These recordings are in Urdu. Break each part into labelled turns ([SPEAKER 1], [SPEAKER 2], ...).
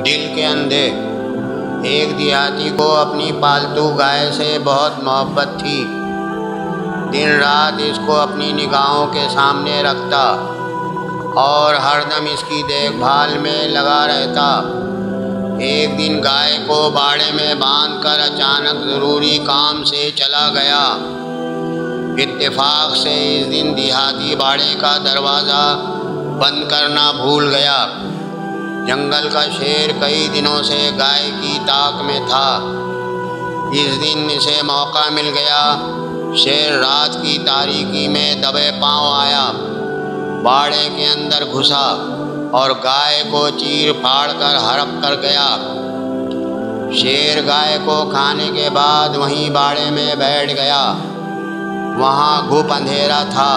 [SPEAKER 1] دل کے اندھے۔ ایک دیہاتی کو اپنی پالتو گائے سے بہت محبت تھی۔ دن رات اس کو اپنی نگاہوں کے سامنے رکھتا اور ہر دم اس کی دیکھ بھال میں لگا رہتا۔ ایک دن گائے کو باڑے میں باندھ کر اچانک ضروری کام سے چلا گیا۔ اتفاق سے اس دن دیہاتی باڑے کا دروازہ بند کرنا بھول گیا۔ جنگل کا شیر کئی دنوں سے گائے کی تاک میں تھا۔ اس دن اسے موقع مل گیا۔ شیر رات کی تاریکی میں دبے پاؤں آیا، باڑے کے اندر گھسا اور گائے کو چیر پھاڑ کر ہڑپ کر گیا۔ شیر گائے کو کھانے کے بعد وہیں باڑے میں بیٹھ گیا۔ وہاں گھپ اندھیرا تھا۔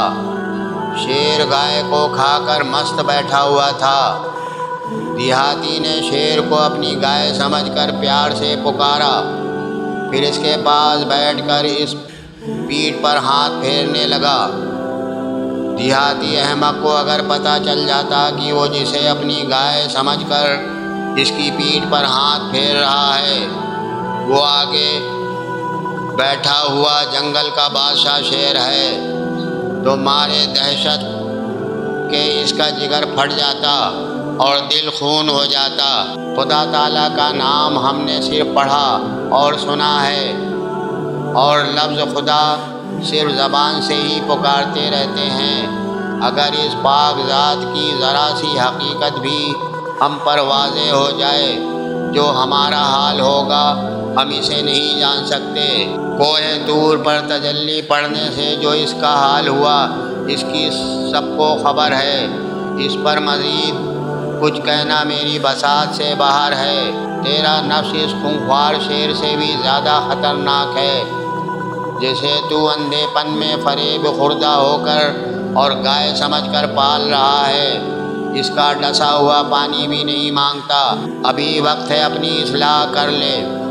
[SPEAKER 1] شیر گائے کو کھا کر مست بیٹھا ہوا تھا۔ دیہاتی نے شیر کو اپنی گائے سمجھ کر پیار سے پکارا، پھر اس کے پاس بیٹھ کر اس پیٹھ پر ہاتھ پھیرنے لگا۔ دیہاتی احمق کو اگر پتہ چل جاتا کہ وہ جسے اپنی گائے سمجھ کر اس کی پیٹھ پر ہاتھ پھیر رہا ہے وہ آگے بیٹھا ہوا جنگل کا بادشاہ شیر ہے تو مارے دہشت کہ اس کا جگر پھٹ جاتا اور دل خون ہو جاتا۔ خدا تعالیٰ کا نام ہم نے صرف پڑھا اور سنا ہے اور لفظ خدا صرف زبان سے ہی پکارتے رہتے ہیں۔ اگر اس پاک ذات کی ذرا سی حقیقت بھی ہم پر واضح ہو جائے جو ہمارا حال ہوگا ہم اسے نہیں جان سکتے۔ کوہ طور پر تجلی پڑنے سے جو اس کا حال ہوا اس کی سب کو خبر ہے۔ اس پر مزید کچھ کہنا میری بساط سے باہر ہے۔ تیرا نفس اس خونخوار شیر سے بھی زیادہ خطرناک ہے جسے تو اندھے پن میں فریب خوردہ ہو کر اور گائے سمجھ کر پال رہا ہے۔ اس کا ڈسا ہوا پانی بھی نہیں مانگتا۔ ابھی وقت ہے اپنی اصلاح کر لے۔